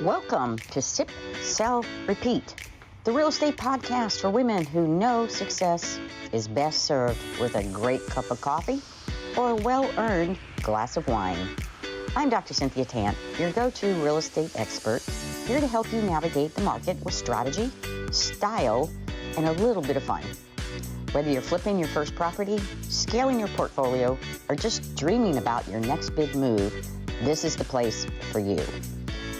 Welcome to Sip, Sell, Repeat, the real estate podcast for women who know success is best served with a great cup of coffee or a well-earned glass of wine. I'm Dr. Cynthia Tant, your go-to real estate expert, here to help you navigate the market with strategy, style, and a little bit of fun. Whether you're flipping your first property, scaling your portfolio, or just dreaming about your next big move, this is the place for you.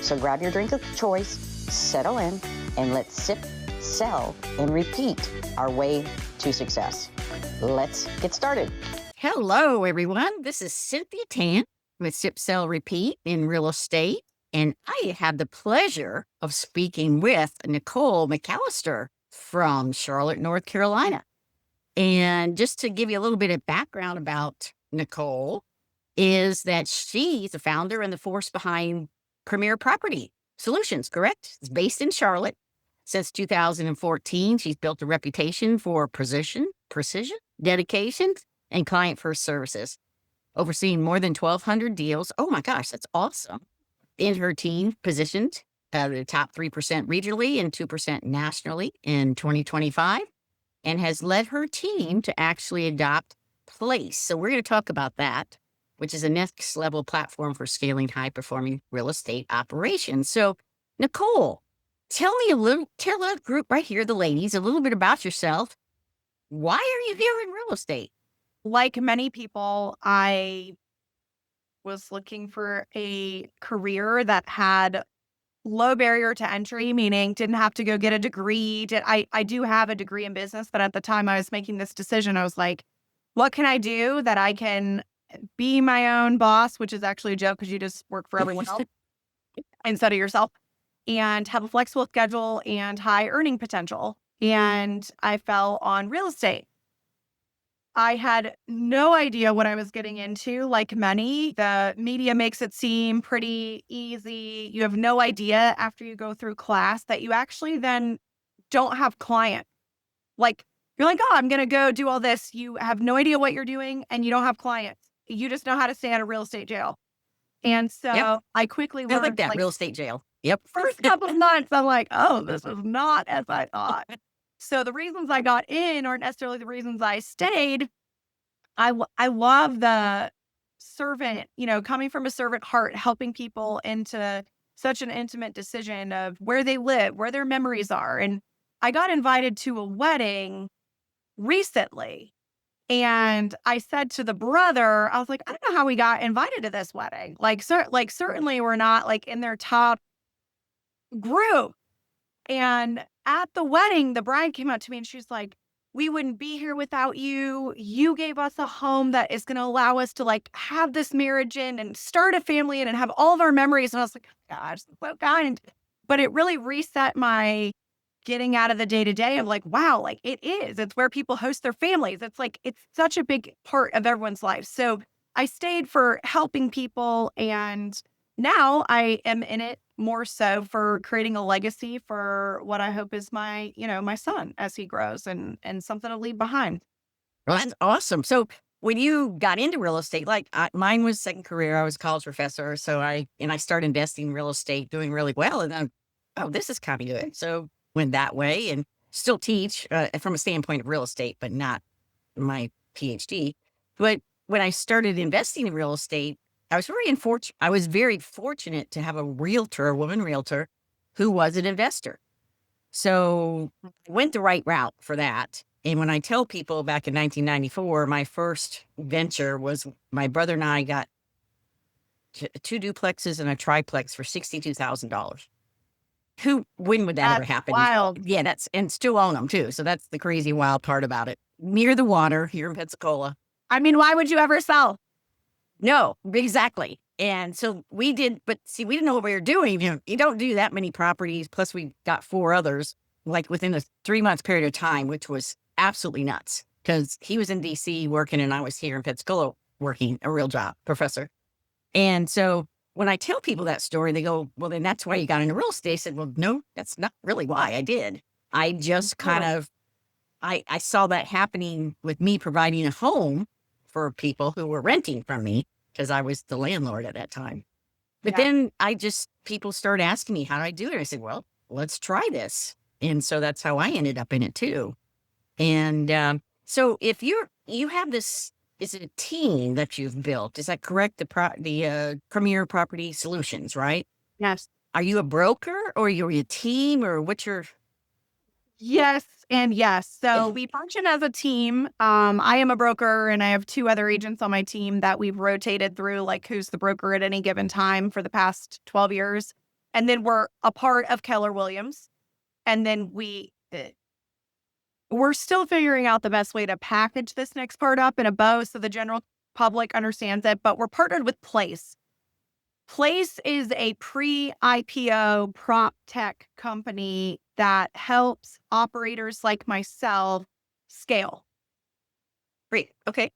So grab your drink of choice, settle in, and let's sip, sell, and repeat our way to success. Let's get started. Hello, everyone. This is Cynthia Tant with Sip, Sell, Repeat in real estate. And I have the pleasure of speaking with Nicole McAlister from Charlotte, North Carolina. And just to give you a little bit of background about Nicole is that she's the founder and the force behind Premier Property Solutions, correct? It's based in Charlotte. Since 2014, she's built a reputation for precision, dedication, and client-first services, overseeing more than 1,200 deals. Oh my gosh, that's awesome. In her team positioned the top 3% regionally and 2% nationally in 2025, and has led her team to actually adopt Place. So we're going to talk about that, which is a next level platform for scaling high performing real estate operations. So Nicole, tell our group right here, the ladies, a little bit about yourself. Why are you here in real estate? Like many people, I was looking for a career that had low barrier to entry, meaning didn't have to go get a degree. I do have a degree in business, but at the time I was making this decision, I was like, what can I do that I can be my own boss, which is actually a joke because you just work for everyone else instead of yourself, and have a flexible schedule and high earning potential. And I fell on real estate. I had no idea what I was getting into. Like many, the media makes it seem pretty easy. You have no idea after you go through class that you actually then don't have clients. Like you're like, oh, I'm going to go do all this. You have no idea what you're doing and you don't have clients. You just know how to stay out of real estate jail. And so I quickly learned. I like that, real estate jail. Yep. First couple of months, I'm like, oh, this is not as I thought. So the reasons I got in aren't necessarily the reasons I stayed. I love the servant, coming from a servant heart, helping people into such an intimate decision of where they live, where their memories are. And I got invited to a wedding recently. And I said to the brother, I was like, I don't know how we got invited to this wedding. Certainly we're not like in their top group. And at the wedding, the bride came up to me and she's like, we wouldn't be here without you. You gave us a home that is going to allow us to like have this marriage in and start a family in and have all of our memories. And I was like, gosh, so kind. But it really reset my getting out of the day-to-day of like, wow, like it is. It's where people host their families. It's like, it's such a big part of everyone's life. So I stayed for helping people. And now I am in it more so for creating a legacy for what I hope is my, my son as he grows and something to leave behind. Well, that's awesome. So when you got into real estate, mine was second career, I was a college professor. So I started investing in real estate, doing really well. And then, this is kind of good. So went that way and still teach from a standpoint of real estate, but not my PhD. But when I started investing in real estate, I was very fortunate to have a woman realtor, who was an investor. So I went the right route for that. And when I tell people back in 1994, my first venture was my brother and I got 2 duplexes and a triplex for $62,000. When would that ever happen? Wild. Yeah, and still own them too. So that's the crazy wild part about it. Near the water here in Pensacola. I mean, why would you ever sell? No, exactly. And so we did, but see, we didn't know what we were doing. You don't do that many properties. Plus we got 4 others like within a 3-month period of time, which was absolutely nuts because he was in DC working and I was here in Pensacola working a real job, professor. And so when I tell people that story, they go, well, then that's why you got into real estate. I said, well, no, that's not really why I did. I just kind of, I saw that happening with me providing a home for people who were renting from me because I was the landlord at that time. But then people start asking me, how do I do it? I said, well, let's try this. And so that's how I ended up in it too. And so if you have this, is it a team that you've built? Is that correct? The Premier Property Solutions, right? Yes. Are you a broker or you're a team or what's your? Yes and yes. So we function as a team. I am a broker and I have 2 other agents on my team that we've rotated through, like who's the broker at any given time for the past 12 years. And then we're a part of Keller Williams. And then we're still figuring out the best way to package this next part up in a bow so the general public understands it. But we're partnered with Place. Place is a pre-IPO prop tech company that helps operators like myself scale. Great. Okay.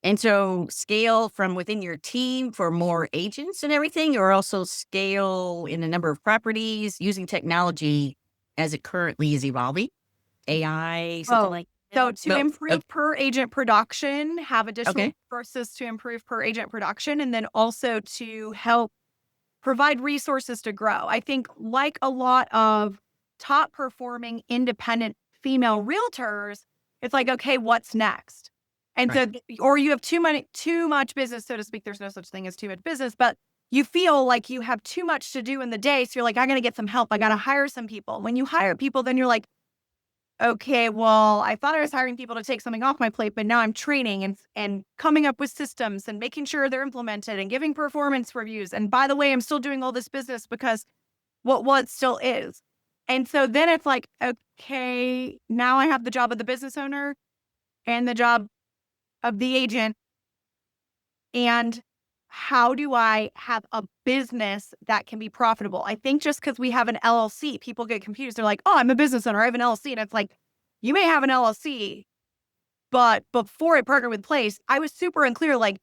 And so scale from within your team for more agents and everything, or also scale in the number of properties using technology as it currently is evolving? AI, something like So that? to improve per agent production, have additional Okay. resources to improve per agent production, and then also to help provide resources to grow. I think like a lot of top performing independent female realtors, it's like, okay, what's next? And Right. so, or you have too much business, so to speak. There's no such thing as too much business, but you feel like you have too much to do in the day. So you're like, I got to get some help. I got to hire some people. When you hire people, then you're like, okay, well, I thought I was hiring people to take something off my plate, but now I'm training and coming up with systems and making sure they're implemented and giving performance reviews. And by the way, I'm still doing all this business because what still is. And so then it's like, okay, now I have the job of the business owner and the job of the agent. And how do I have a business that can be profitable? I think just because we have an LLC, people get confused. They're like, oh, I'm a business owner. I have an LLC. And it's like, you may have an LLC, but before I partnered with Place, I was super unclear, like,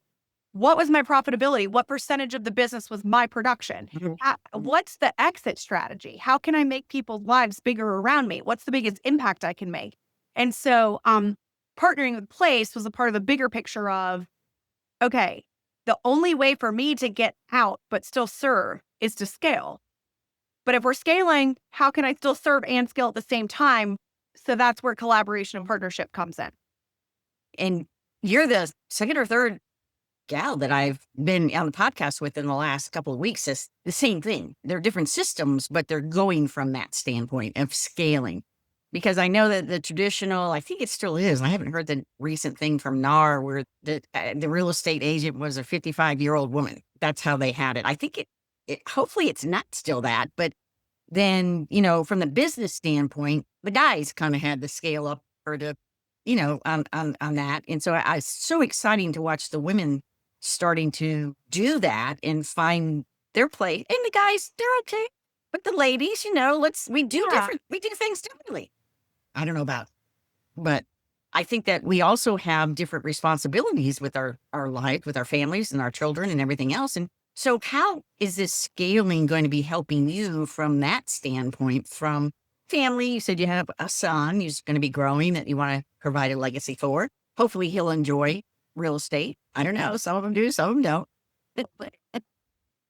what was my profitability? What percentage of the business was my production? What's the exit strategy? How can I make people's lives bigger around me? What's the biggest impact I can make? And so partnering with Place was a part of a bigger picture of, okay, the only way for me to get out but still serve is to scale. But if we're scaling, how can I still serve and scale at the same time? So that's where collaboration and partnership comes in. And you're the second or third gal that I've been on the podcast with in the last couple of weeks. Is the same thing. They're different systems, but they're going from that standpoint of scaling. Because I know that the traditional, I think it still is. I haven't heard the recent thing from NAR where the real estate agent was a 55-year-old woman. That's how they had it. I think hopefully it's not still that. But then, from the business standpoint, the guys kind of had to scale up or to, on that. And so it's so exciting to watch the women starting to do that and find their place. And the guys, they're okay. But the ladies, we do things differently. I don't know about, but I think that we also have different responsibilities with our life, with our families and our children and everything else. And so how is this scaling going to be helping you from that standpoint? From family, you said you have a son who's going to be growing that you want to provide a legacy for. Hopefully he'll enjoy real estate. I don't know. Some of them do, some of them don't.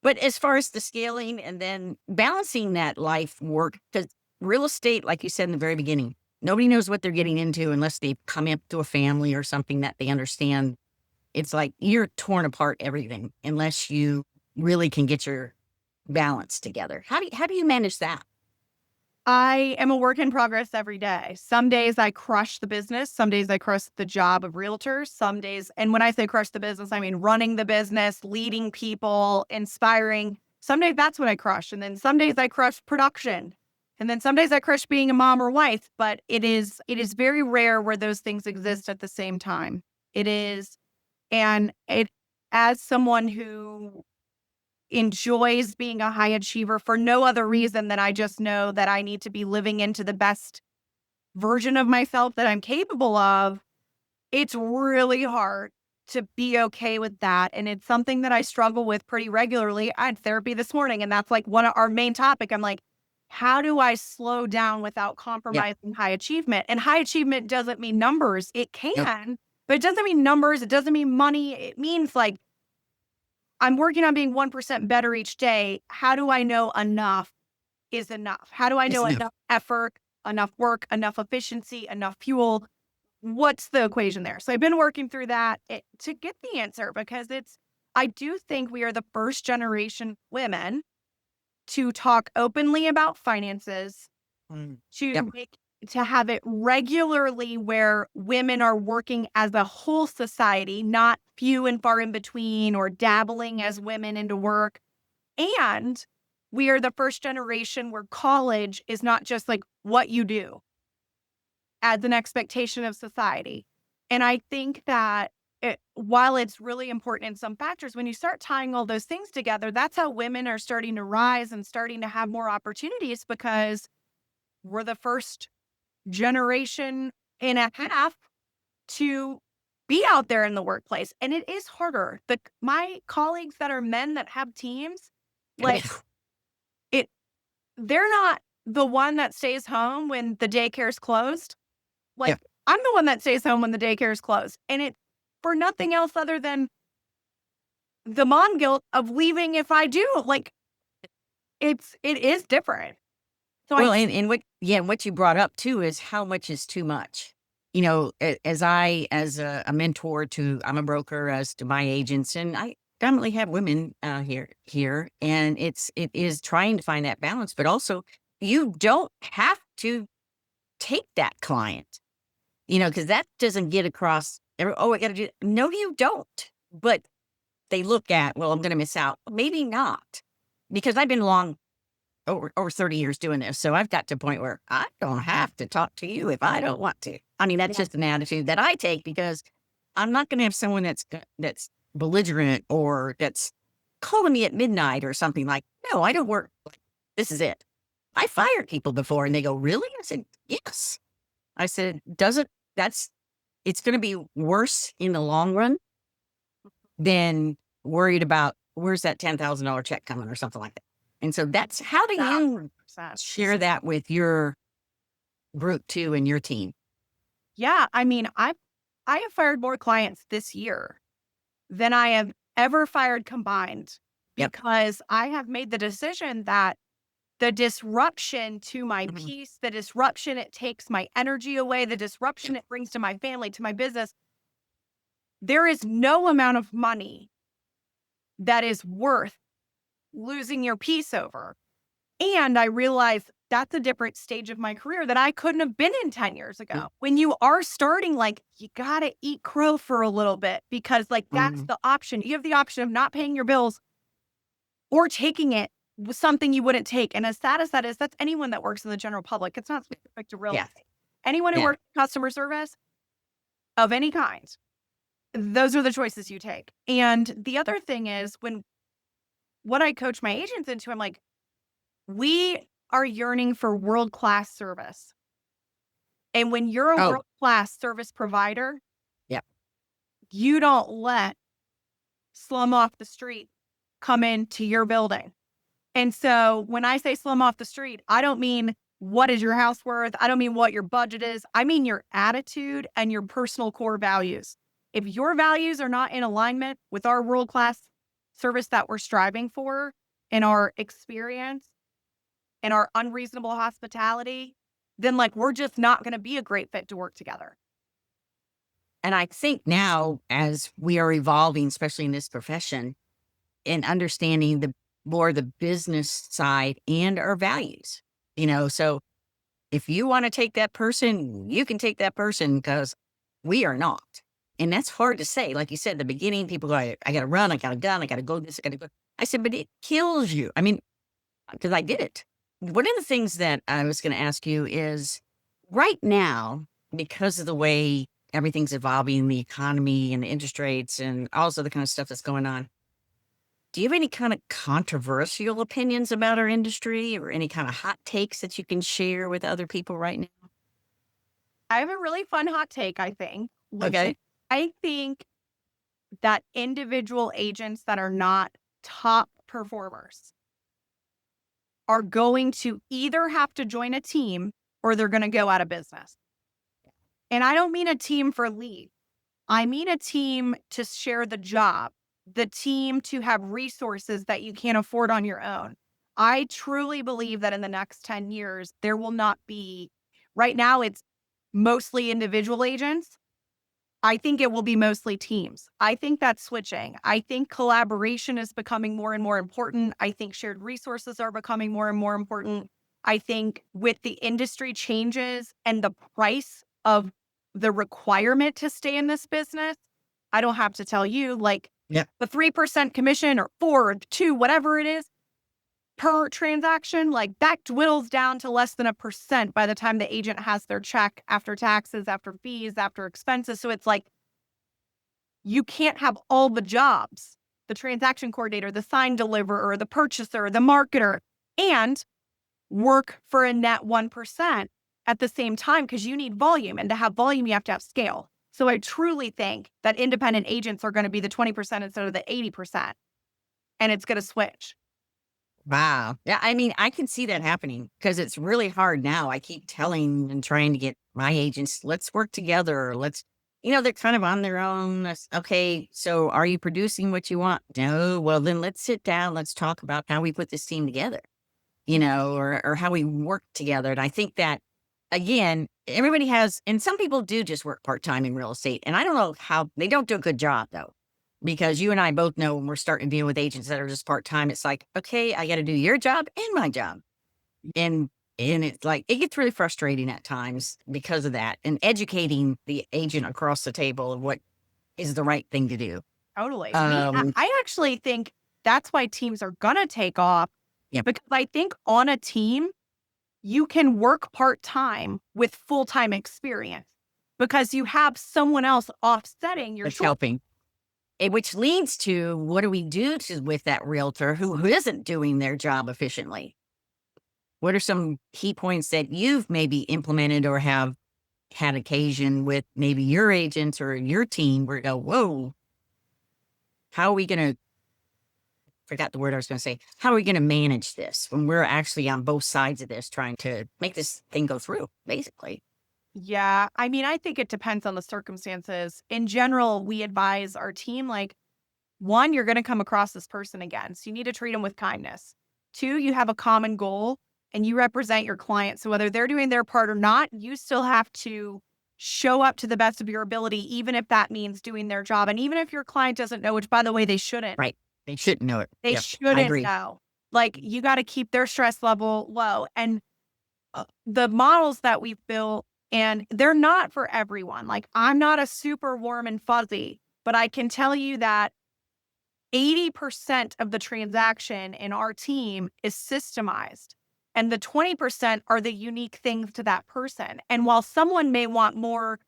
But as far as the scaling and then balancing that life work, because real estate, like you said in the very beginning, nobody knows what they're getting into unless they come up to a family or something that they understand. It's like you're torn apart everything unless you really can get your balance together. How do you manage that? I am a work in progress every day. Some days I crush the business. Some days I crush the job of realtors. Some days, and when I say crush the business, I mean running the business, leading people, inspiring. Some days that's what I crush. And then some days I crush production. And then some days I crush being a mom or wife. But it is very rare where those things exist at the same time. It is. And as someone who enjoys being a high achiever for no other reason than I just know that I need to be living into the best version of myself that I'm capable of, it's really hard to be okay with that. And it's something that I struggle with pretty regularly. I had therapy this morning, and that's like one of our main topic. I'm like, how do I slow down without compromising high achievement? And high achievement doesn't mean numbers. It can, but it doesn't mean numbers. It doesn't mean money. It means like I'm working on being 1% better each day. How do I know enough is enough? How do I know enough effort, enough work, enough efficiency, enough fuel? What's the equation there? So I've been working through that to get the answer, because I do think we are the first generation women to talk openly about finances, Yep. to have it regularly where women are working as a whole society, not few and far in between or dabbling as women into work. And we are the first generation where college is not just like what you do as an expectation of society. And I think that while it's really important in some factors, when you start tying all those things together, that's how women are starting to rise and starting to have more opportunities, because we're the first generation and a half to be out there in the workplace. And it is harder. My colleagues that are men that have teams, like they're not the one that stays home when the daycare's closed. Like, Yeah. I'm the one that stays home when the daycare is closed. And it for nothing else other than the mom guilt of leaving if I do. Like, it is different. So Well, and what you brought up too is how much is too much. You know, as a mentor to, I'm a broker as to my agents, and I predominantly have women here, and it is trying to find that balance, but also you don't have to take that client, you know, because that doesn't get across. Oh, I got to do. No, you don't. But they look at, well, I'm going to miss out. Maybe not, because I've been over 30 years doing this. So I've got to a point where I don't have to talk to you if I don't want to. I mean, that's just an attitude that I take, because I'm not going to have someone that's belligerent or that's calling me at midnight or something like, no, I don't work. This is it. I fired people before and they go, really? I said, yes. I said, it's going to be worse in the long run than worried about where's that $10,000 check coming or something like that. And so that's how do you share that with your group too and your team? yeah, I mean, I have fired more clients this year than I have ever fired combined, Yep. because I have made the decision that the disruption to my peace, the disruption it takes my energy away, the disruption it brings to my family, to my business, there is no amount of money that is worth losing your peace over. And I realized that's a different stage of my career that I couldn't have been in 10 years ago. When you are starting, like, you got to eat crow for a little bit, because like that's the option. You have the option of not paying your bills or taking it with something you wouldn't take. And as sad as that is, that's anyone that works in the general public. It's not specific to real estate. Anyone who works in customer service of any kind, those are the choices you take. And the other thing is, what I coach my agents into, I'm like, we are yearning for world-class service. And when you're a world-class service provider, you don't let slum off the street come into your building. And so when I say slum off the street, I don't mean what is your house worth? I don't mean what your budget is. I mean your attitude and your personal core values. If your values are not in alignment with our world-class service that we're striving for and our experience and our unreasonable hospitality, then like we're just not going to be a great fit to work together. And I think now, as we are evolving, especially in this profession, and understanding the business side and our values, you know, so if you want to take that person, you can take that person, because we are not. And that's hard to say. Like you said, at the beginning, people go, I got to run, I got a gun, I got to go this, I got to go. I said, but it kills you. I mean, because I did it. One of the things that I was going to ask you is, right now, because of the way everything's evolving, the economy and the interest rates and also the kind of stuff that's going on, do you have any kind of controversial opinions about our industry, or any kind of hot takes that you can share with other people right now? I have a really fun hot take, I think. Okay. I think that individual agents that are not top performers are going to either have to join a team or they're going to go out of business. And I don't mean a team for lead. I mean a team to share the job. the team to have resources that you can't afford on your own. I truly believe that in the next 10 years, there will not be, right now, it's mostly individual agents. I think it will be mostly teams. I think that's switching. I think collaboration is becoming more and more important. I think shared resources are becoming more and more important. I think with the industry changes and the price of the requirement to stay in this business, I don't have to tell you, like the 3% commission or 4 or 2, whatever it is per transaction, like that dwindles down to less than 1% by the time the agent has their check after taxes, after fees, after expenses. So it's like, you can't have all the jobs, the transaction coordinator, the sign deliverer, the purchaser, the marketer, and work for a net 1% at the same time, because you need volume. And to have volume, you have to have scale. So I truly think that independent agents are going to be the 20% instead of the 80%. And it's going to switch. Wow. Yeah, I mean, I can see that happening because it's really hard now. I keep telling and trying to get my agents, let's work together. Let's, they're kind of on their own. Okay, so are you producing what you want? No. Well, then let's sit down. Let's talk about how we put this team together, or how we work together. And I think that, again, everybody has, and some people do just work part-time in real estate. And I don't know how, they don't do a good job though. Because you and I both know when we're starting to deal with agents that are just part-time, it's like, okay, I got to do your job and my job. And it's like, it gets really frustrating at times because of that, and educating the agent across the table of what is the right thing to do. Totally. I actually think that's why teams are going to take off. Yeah. Because I think on a team, you can work part-time with full-time experience because you have someone else offsetting your helping. Which leads to, what do we do with that realtor who isn't doing their job efficiently? What are some key points that you've maybe implemented or have had occasion with maybe your agents or your team where you go, whoa, how are we going to, forgot the word I was going to say, how are we going to manage this when we're actually on both sides of this trying to make this thing go through, basically? Yeah. I mean, I think it depends on the circumstances. In general, we advise our team, like, 1, you're going to come across this person again. So you need to treat them with kindness. 2, you have a common goal and you represent your client. So whether they're doing their part or not, you still have to show up to the best of your ability, even if that means doing their job. And even if your client doesn't know, which, by the way, they shouldn't. Right. They shouldn't know it. They shouldn't know. Like, you got to keep their stress level low. And the models that we've built, and they're not for everyone. Like, I'm not a super warm and fuzzy, but I can tell you that 80% of the transaction in our team is systemized. And the 20% are the unique things to that person. And while someone may want more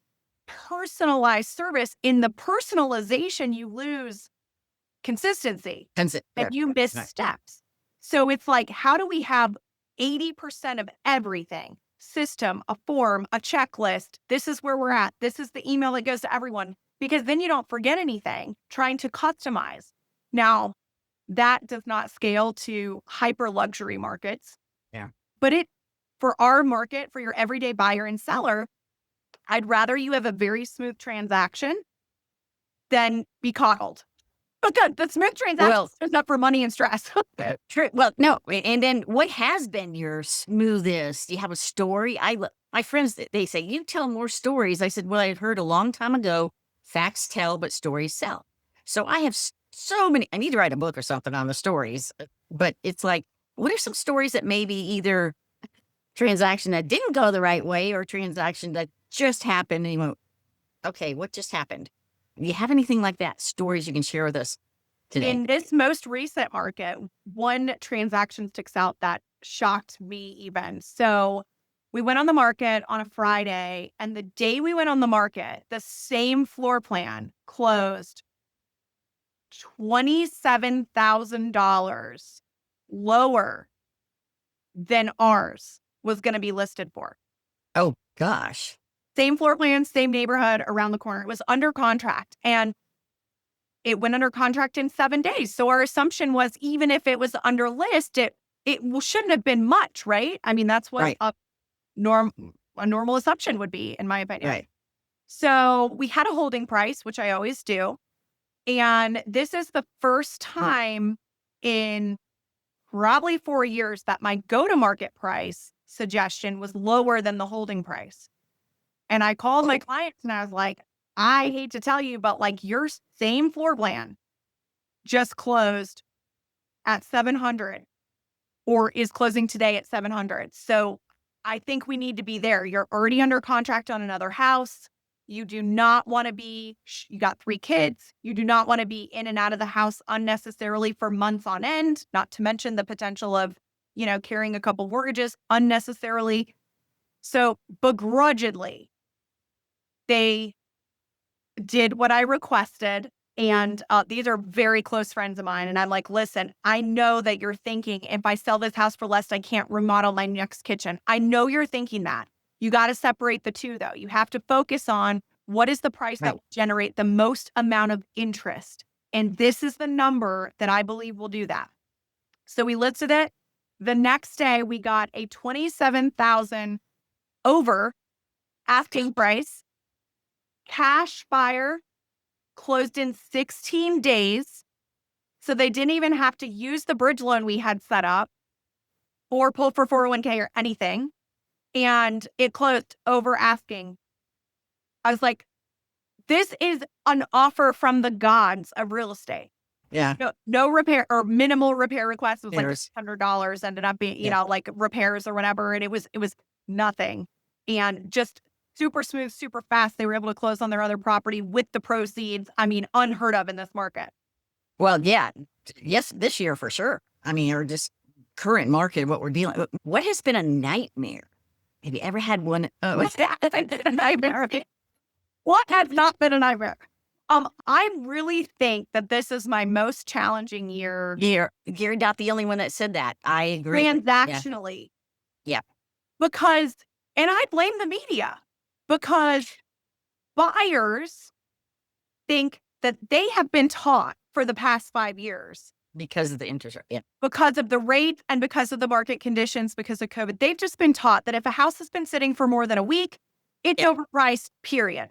personalized service, in the personalization, you lose consistency and you miss steps. So it's like, how do we have 80% of everything? System, a form, a checklist. This is where we're at. This is the email that goes to everyone, because then you don't forget anything trying to customize. Now, that does not scale to hyper luxury markets. Yeah. But for our market, for your everyday buyer and seller, I'd rather you have a very smooth transaction than be coddled. But good, the smooth transaction is not for money and stress. True. Well, no. And then what has been your smoothest? Do you have a story? My friends, they say, you tell more stories. I said, well, I had heard a long time ago, facts tell, but stories sell. So I have so many, I need to write a book or something on the stories, but it's like, what are some stories that maybe either transaction that didn't go the right way or transaction that just happened and you went, okay, what just happened? Do you have anything like that? Stories you can share with us today? In this most recent market, one transaction sticks out that shocked me even. So we went on the market on a Friday, and the day we went on the market, the same floor plan closed $27,000 lower than ours was going to be listed for. Oh, gosh. Same floor plan, same neighborhood around the corner. It was under contract, and it went under contract in 7 days. So our assumption was, even if it was under list, it shouldn't have been much, right? I mean, that's what a normal assumption would be, in my opinion. Right. So we had a holding price, which I always do. And this is the first time in probably 4 years that my go-to-market price suggestion was lower than the holding price. And I called my clients and I was like, I hate to tell you, but like your same floor plan just closed at 700 or is closing today at 700. So I think we need to be there. You're already under contract on another house. You do not want to be, you got 3 kids. You do not want to be in and out of the house unnecessarily for months on end, not to mention the potential of, carrying a couple mortgages unnecessarily. So begrudgingly, they did what I requested. And these are very close friends of mine. And I'm like, listen, I know that you're thinking if I sell this house for less, I can't remodel my next kitchen. I know you're thinking that. You got to separate the two, though. You have to focus on what is the price that will generate the most amount of interest. And this is the number that I believe will do that. So we listed it. The next day, we got a $27,000 over asking price. Cash buyer, closed in 16 days. So they didn't even have to use the bridge loan we had set up or pull for 401k or anything. And it closed over asking. I was like, this is an offer from the gods of real estate. Yeah. No repair or minimal repair request. It was like $100 ended up being, like repairs or whatever. And it was nothing. And just super smooth, super fast. They were able to close on their other property with the proceeds. I mean, unheard of in this market. Well, yeah. Yes, this year for sure. I mean, or just current market, what we're dealing with. What has been a nightmare? Have you ever had one? What's that? A nightmare? What has not been a nightmare? I really think that this is my most challenging year. You're not the only one that said that. I agree. Transactionally. Yeah. Because, and I blame the media, because buyers think that they have been taught for the past 5 years. Because of the interest rate. Yeah. Because of the rate and because of the market conditions, because of COVID, they've just been taught that if a house has been sitting for more than a week, it's overpriced, period.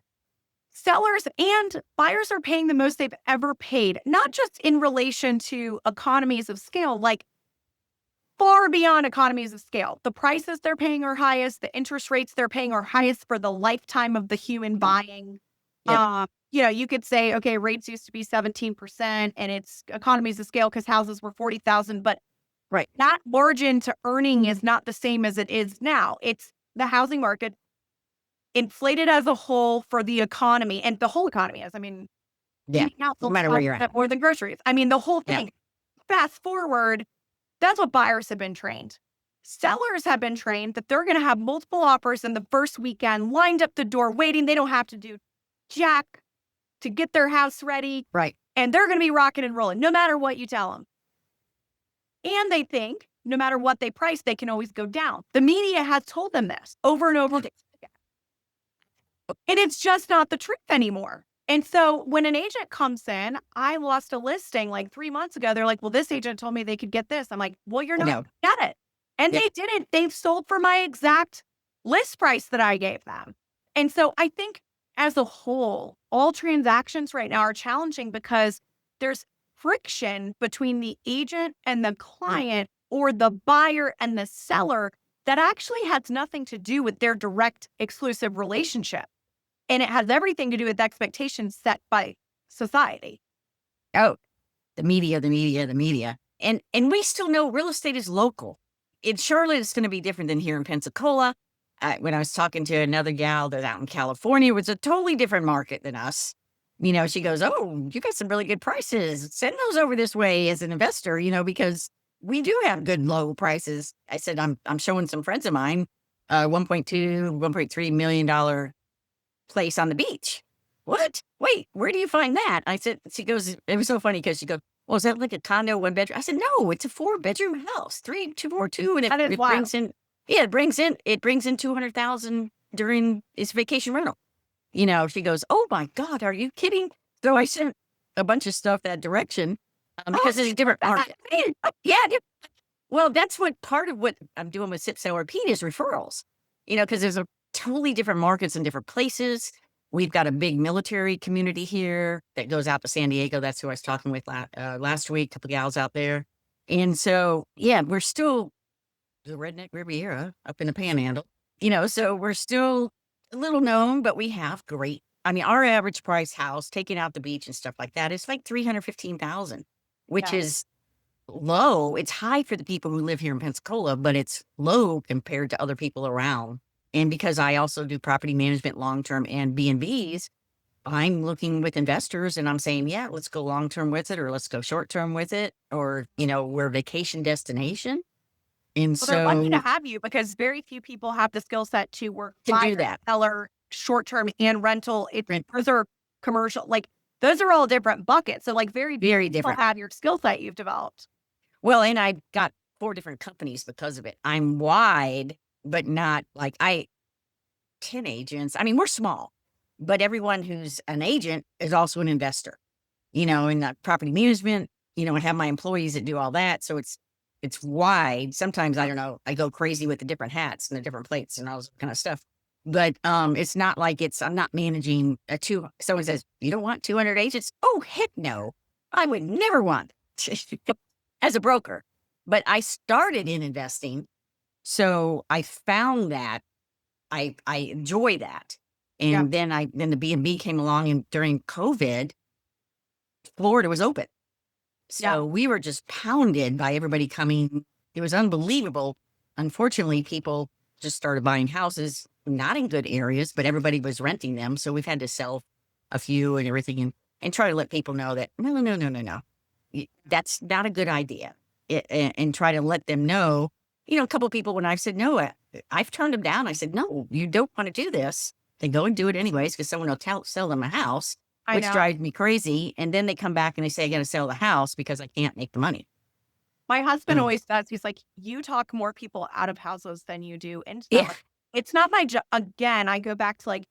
Sellers and buyers are paying the most they've ever paid, not just in relation to economies of scale, like far beyond economies of scale. The prices they're paying are highest. The interest rates they're paying are highest for the lifetime of the human buying. Yep. You could say, okay, rates used to be 17% and it's economies of scale because houses were 40,000, but that margin to earning is not the same as it is now. It's the housing market inflated as a whole for the economy, and the whole economy is, no matter where you're at. More than groceries. I mean, the whole thing. Fast forward, that's what buyers have been trained. Sellers have been trained that they're going to have multiple offers in the first weekend, lined up the door, waiting. They don't have to do jack to get their house ready. Right. And they're going to be rocking and rolling, no matter what you tell them. And they think, no matter what they price, they can always go down. The media has told them this over and over again. And it's just not the truth anymore. And so when an agent comes in, I lost a listing like 3 months ago. They're like, well, this agent told me they could get this. I'm like, well, you're not going to get it. And they didn't. They've sold for my exact list price that I gave them. And so I think as a whole, all transactions right now are challenging because there's friction between the agent and the client or the buyer and the seller that actually has nothing to do with their direct exclusive relationship. And it has everything to do with expectations set by society. Oh, the media. And we still know real estate is local. In Charlotte, it's going to be different than here in Pensacola. When I was talking to another gal that's out in California, it was a totally different market than us. She goes, oh, you got some really good prices. Send those over this way as an investor, because we do have good low prices. I said, I'm showing some friends of mine, $1.2, $1.3 million place on the beach. What? Wait, where do you find that? I said, she goes, it was so funny because she goes, well, is that like a condo, 1 bedroom? I said, no, it's a 4-bedroom house, 3, 2, 4, 2. And it brings in, it brings in $200,000 during its vacation rental. She goes, oh my God, are you kidding? So I sent a bunch of stuff that direction because it's a different market. Well, that's what part of what I'm doing with Sip, Sell, Repeat is referrals, because there's a totally different markets in different places. We've got a big military community here that goes out to San Diego. That's who I was talking with last week, a couple of gals out there. And so, yeah, we're still the redneck Riviera up in the Panhandle, so we're still a little known, but we have great. I mean, our average price house, taking out the beach and stuff like that, is like $315,000, which Yeah. is low. It's high for the people who live here in Pensacola, but it's low compared to other people around. And because I also do property management long-term and B&Bs, I'm looking with investors and I'm saying, yeah, let's go long-term with it, or let's go short-term with it, or, we're a vacation destination. And Well, they're lucky to so have you because very few people have the skill set to work to do buyer, that. seller, short-term and rental. Rent. Those are commercial, like those are all different buckets. So like very Very people different. have your skill set you've developed. Well, and I got 4 different companies because of it. I'm wide, but not like 10 agents. I mean, we're small, but everyone who's an agent is also an investor, in the property management, I have my employees that do all that. So it's wide. Sometimes, I don't know, I go crazy with the different hats and the different plates and all this kind of stuff. But it's not like I'm not managing someone says, you don't want 200 agents? Oh, heck no. I would never want as a broker. But I started in investing. So I found that I enjoy that. And then the B&B came along, and during COVID, Florida was open. So we were just pounded by everybody coming. It was unbelievable. Unfortunately, people just started buying houses, not in good areas, but everybody was renting them. So we've had to sell a few and everything and try to let people know that, no. That's not a good idea. And try to let them know, a couple of people, when I've said no, I've turned them down. I said, no, you don't want to do this. They go and do it anyways because someone will sell them a house, which drives me crazy. And then they come back and they say, I got to sell the house because I can't make the money. My husband always says, he's like, you talk more people out of houses than you do into them. Yeah. It's not my job. Again, I go back to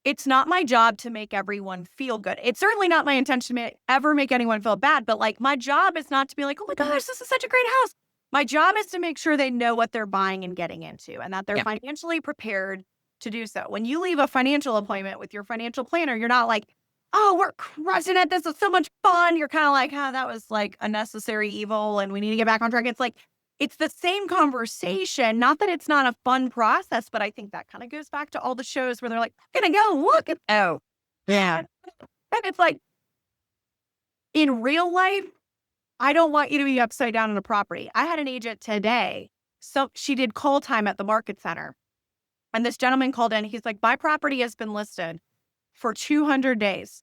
it's not my job to make everyone feel good. It's certainly not my intention to ever make anyone feel bad. But my job is not to be like, oh my gosh, this is such a great house. My job is to make sure they know what they're buying and getting into and that they're financially prepared to do so. When you leave a financial appointment with your financial planner, you're not like, oh, we're crushing it. This is so much fun. You're kind of like, that was a necessary evil and we need to get back on track. It's the same conversation. Not that it's not a fun process, but I think that kind of goes back to all the shows where they're like, I'm going to go look at, Oh, yeah. and it's like, in real life, I don't want you to be upside down on a property. I had an agent today. So she did call time at the market center. And this gentleman called in. He's like, my property has been listed for 200 days.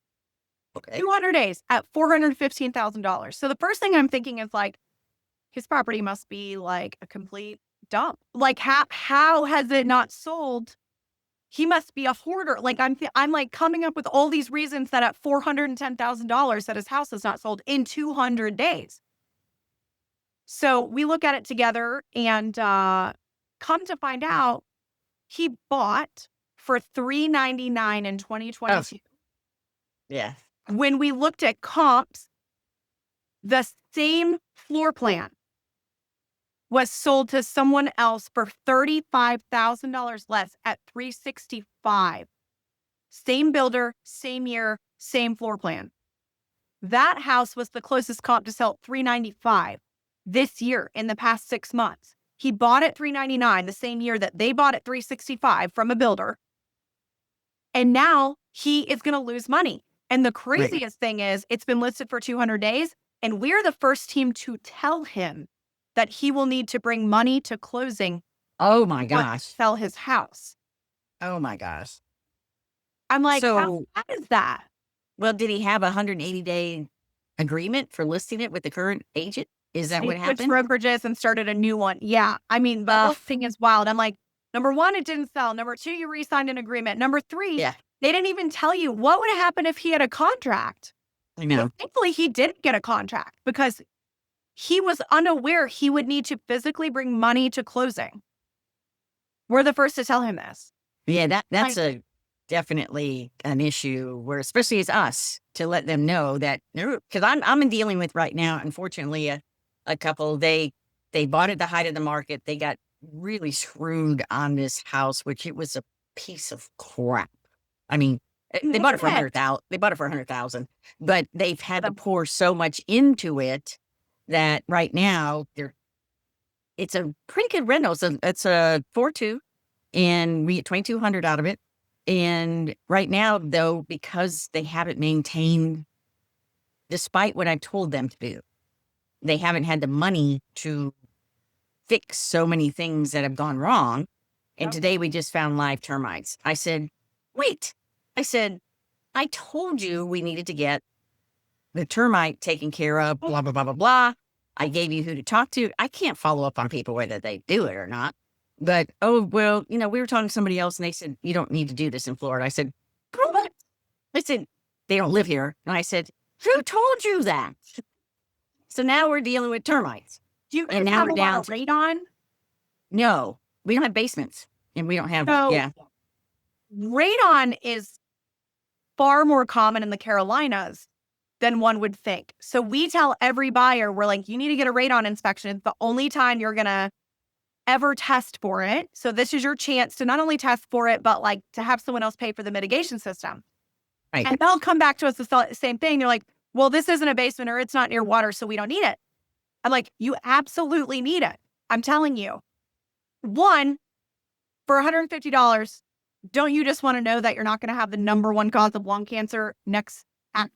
Okay. 200 days at $415,000. So the first thing I'm thinking is his property must be a complete dump. How has it not sold? He must be a hoarder. I'm coming up with all these reasons that at $410,000 that his house is not sold in 200 days. So we look at it together and come to find out he bought for $399 in 2022. Yeah. When we looked at comps, the same floor plan was sold to someone else for $35,000 less at $365,000. Same builder, same year, same floor plan. That house was the closest comp to sell at $395,000 this year in the past 6 months. He bought at $399,000 the same year that they bought at $365,000 from a builder. And now he is going to lose money. And the craziest thing is it's been listed for 200 days. And we're the first team to tell him that he will need to bring money to closing. Oh my gosh. Sell his house. Oh my gosh. I'm like, so, how is that? Well, did he have a 180-day agreement for listing it with the current agent? Is that what happened? He switched brokerages and started a new one. Yeah. I mean, the whole thing is wild. I'm like, number one, it didn't sell. Number two, you re-signed an agreement. Number three, they didn't even tell you what would happen if he had a contract. I know. Well, thankfully, he didn't get a contract because he was unaware he would need to physically bring money to closing. We're the first to tell him this. Yeah, that's definitely an issue where, especially as us, to let them know that, because I'm dealing with right now, unfortunately, a couple, they bought at the height of the market. They got really screwed on this house, which it was a piece of crap. I mean, They bought it for 100,000. They bought it for 100,000, but they've had to pour so much into it that right now it's a pretty good rental. It's a 4.2, and we get 2,200 out of it. And right now, though, because they haven't maintained, despite what I told them to do, they haven't had the money to fix so many things that have gone wrong. And today we just found live termites. I said, wait. I said, I told you we needed to get the termite taken care of, blah, blah, blah, blah, blah. I gave you who to talk to. I can't follow up on people whether they do it or not. But, oh, well, we were talking to somebody else and they said, you don't need to do this in Florida. I said, what? I said, they don't live here. And I said, who told you that? So now we're dealing with termites. Do you and now have we're a down lot of radon? No, we don't have basements and we don't have, Radon is far more common in the Carolinas than one would think. So we tell every buyer, we're like, you need to get a radon inspection. It's the only time you're going to ever test for it. So this is your chance to not only test for it, but like to have someone else pay for the mitigation system. Right. And they'll come back to us the same thing. They're like, well, this isn't a basement or it's not near water, so we don't need it. I'm like, you absolutely need it. I'm telling you. One, for $150, don't you just want to know that you're not going to have the number one cause of lung cancer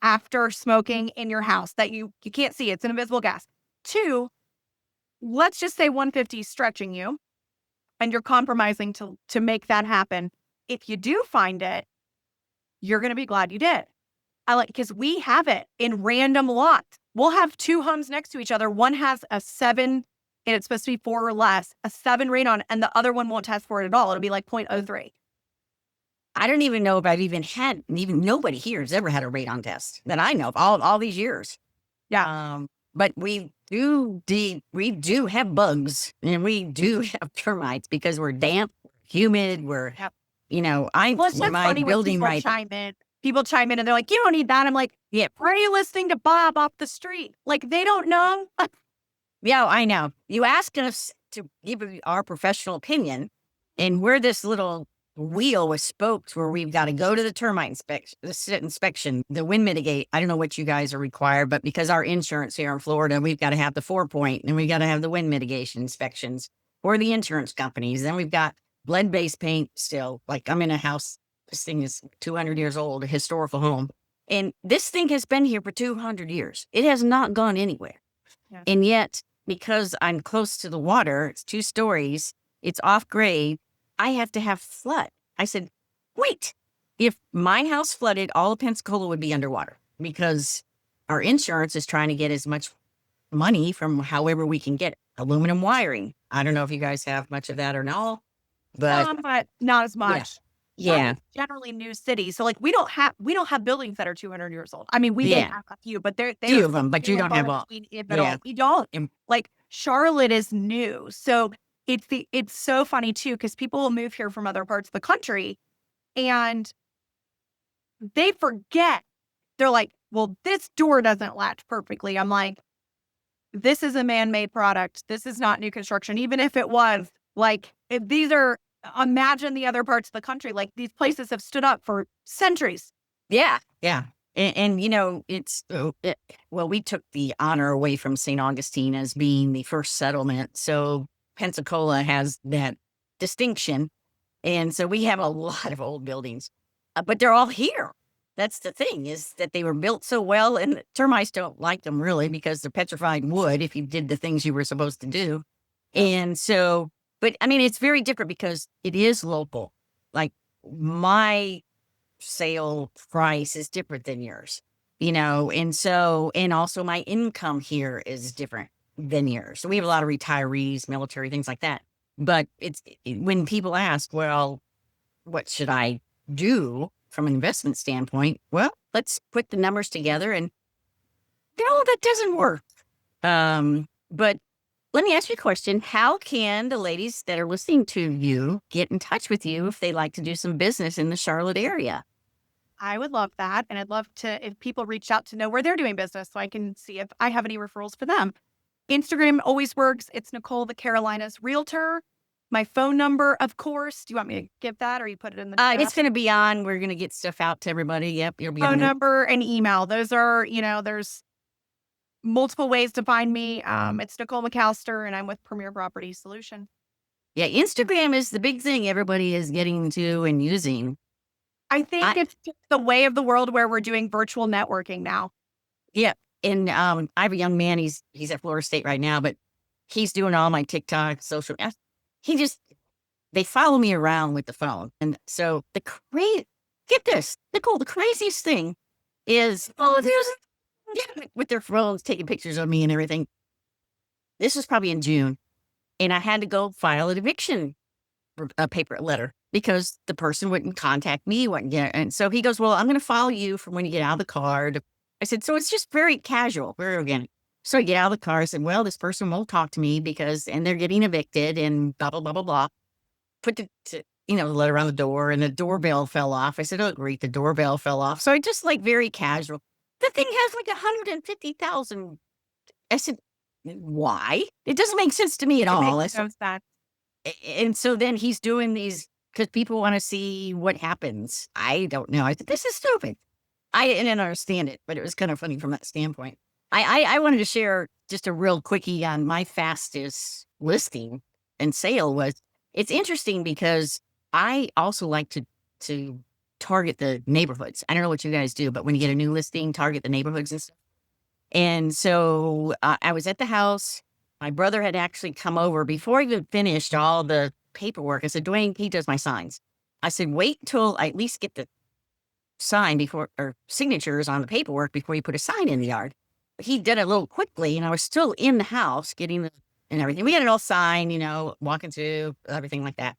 after smoking in your house that you can't see? It's an invisible gas. Two, let's just say 150 is stretching you and you're compromising to make that happen. If you do find it, you're going to be glad you did. Because we have it in random lots. We'll have two homes next to each other. One has a 7, and it's supposed to be 4 or less, a 7 radon, and the other one won't test for it at all. It'll be like 0.03. I don't even know if I've even nobody here has ever had a radon test that I know of all these years. Yeah. But we do have bugs and we do have termites because we're damp, humid, my building right. People chime in and they're like, you don't need that. I'm like, yeah. Why are you listening to Bob off the street? Like, they don't know. Yeah, I know. You asked us to give our professional opinion, and we're this little wheel with spokes where we've got to go to the termite inspection, the wind mitigate. I don't know what you guys are required, but because our insurance here in Florida, we've got to have the 4-point and we've got to have the wind mitigation inspections for the insurance companies. Then we've got lead-based paint still. Like, I'm in a house. This thing is 200 years old, a historical home. And this thing has been here for 200 years. It has not gone anywhere. Yeah. And yet, because I'm close to the water, it's 2 stories, it's off grade, I have to have flood. I said, wait, if my house flooded, all of Pensacola would be underwater because our insurance is trying to get as much money from however we can get it. Aluminum wiring. I don't know if you guys have much of that or not, but not as much. Yeah. Generally new cities. So like we don't have buildings that are 200 years old. I mean, we may have a few, but they're few of them, but you don't have all. We don't. Like Charlotte is new. So it's so funny too, because people will move here from other parts of the country and they forget. They're like, well, this door doesn't latch perfectly. I'm like, this is a man-made product. This is not new construction. Even if it was, like, if these are, imagine the other parts of the country. Like, these places have stood up for centuries. Yeah. Yeah. And we took the honor away from St. Augustine as being the first settlement. So Pensacola has that distinction. And so we have a lot of old buildings, but they're all here. That's the thing, is that they were built so well, and the termites don't like them really because they're petrified wood if you did the things you were supposed to do. And so, but I mean, it's very different because it is local. Like, my sale price is different than yours, and so, and also my income here is different than yours. So we have a lot of retirees, military, things like that. But when people ask, well, what should I do from an investment standpoint? Well, let's put the numbers together, and that doesn't work. But let me ask you a question. How can the ladies that are listening to you get in touch with you if they like to do some business in the Charlotte area? I would love that. And I'd love to, if people reach out, to know where they're doing business so I can see if I have any referrals for them. Instagram always works. It's Nicole, the Carolinas Realtor. My phone number, of course. Do you want me to give that or you put it in the chat? It's going to be on. We're going to get stuff out to everybody. Yep, you'll be on Phone there. number and email. Those are, there's multiple ways to find me. It's Nicole McAlister, and I'm with Premier Property Solution. Yeah, Instagram is the big thing everybody is getting to and using. I think it's just the way of the world where we're doing virtual networking now. Yeah, and I have a young man. He's at Florida State right now, but he's doing all my TikTok, social. They follow me around with the phone, and so get this, Nicole. The craziest thing is with their phones taking pictures of me and everything. This was probably in June, and I had to go file an eviction paper letter because the person wouldn't contact me. And so he goes, well, I'm going to follow you from when you get out of the car. I said, so it's just very casual, very organic. So I get out of the car. I said, well, this person won't talk to me and they're getting evicted and blah, blah, blah, blah, blah. Put the letter on the door, and the doorbell fell off. I said, oh, great. The doorbell fell off. So I just very casual. The thing has 150,000. I said, why? It doesn't make sense to me at all. And so then he's doing these because people want to see what happens. I don't know. I said, this is stupid. I didn't understand it, but it was kind of funny from that standpoint. I wanted to share just a real quickie on my fastest listing and sale. It's interesting because I also like to target the neighborhoods. I don't know what you guys do, but when you get a new listing, target the neighborhoods and stuff. And so I was at the house. My brother had actually come over before he had finished all the paperwork. I said, Dwayne, he does my signs. I said, wait until I at least get the sign or signatures on the paperwork before you put a sign in the yard. He did it a little quickly, and I was still in the house getting and everything. We had it all signed, walking through, everything like that.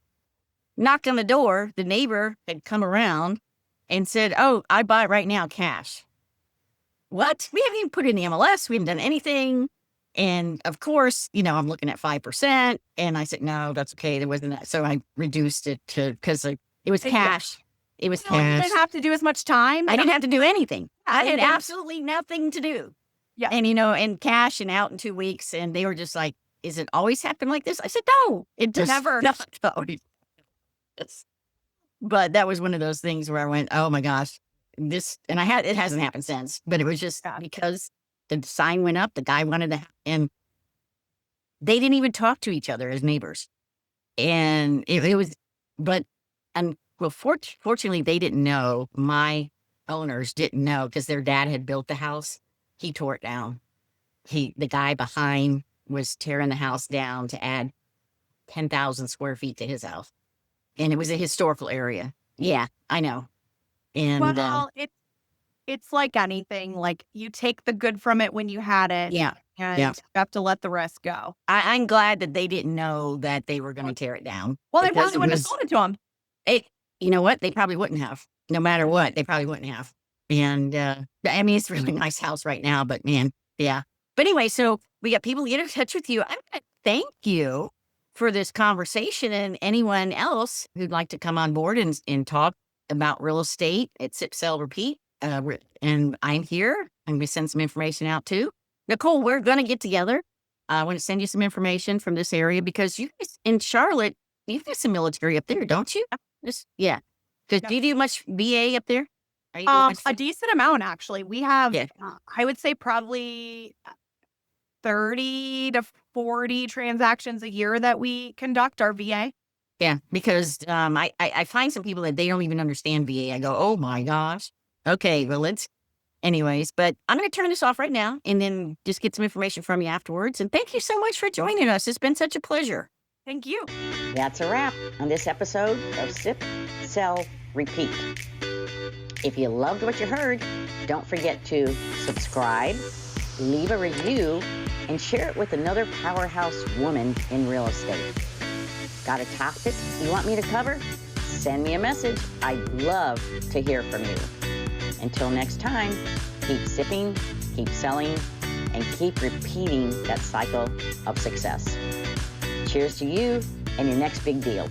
Knocked on the door. The neighbor had come around and said, oh, I buy right now, cash. What? We haven't even put in the MLS. We haven't done anything. And of course, I'm looking at 5%. And I said, no, that's okay. There wasn't that. So I reduced it because it was cash. It was cash. You didn't have to do as much time. I didn't have to do anything. I had absolutely nothing to do. Yeah. And, and cash and out in 2 weeks. And they were just like, is it always happened like this? I said, no, it just never. Not always. But that was one of those things where I went, oh my gosh, it hasn't happened since, but it was just because the sign went up, the guy wanted to, and they didn't even talk to each other as neighbors. And fortunately they didn't know, my owners didn't know because their dad had built the house. He tore it down. The guy behind was tearing the house down to add 10,000 square feet to his house. And it was a historical area. Yeah, I know. And it's like anything. Like you take the good from it when you had it. Yeah. And you have to let the rest go. I'm glad that they didn't know that they were going to tear it down. Well, they probably wouldn't have sold it to them. You know what? They probably wouldn't have. No matter what, they probably wouldn't have. And it's a really nice house right now, but man, yeah. But anyway, so we got people to get in touch with you. I thank you for this conversation, and anyone else who'd like to come on board and talk about real estate at Sip, Sell, Repeat. And I'm here. I'm going to send some information out too. Nicole, we're going to get together. I want to send you some information from this area because you guys in Charlotte, you've got some military up there, don't you? Yeah. Do you do much VA up there? Are you doing a decent amount, actually. We have, I would say probably 30 to 40 transactions a year that we conduct our VA. Yeah, because I find some people that they don't even understand VA. I go, oh my gosh. Okay, well, anyways, but I'm going to turn this off right now and then just get some information from you afterwards. And thank you so much for joining us. It's been such a pleasure. Thank you. That's a wrap on this episode of Sip, Sell, Repeat. If you loved what you heard, don't forget to subscribe, leave a review, and share it with another powerhouse woman in real estate. Got a topic you want me to cover? Send me a message. I'd love to hear from you. Until next time, keep sipping, keep selling, and keep repeating that cycle of success. Cheers to you and your next big deal.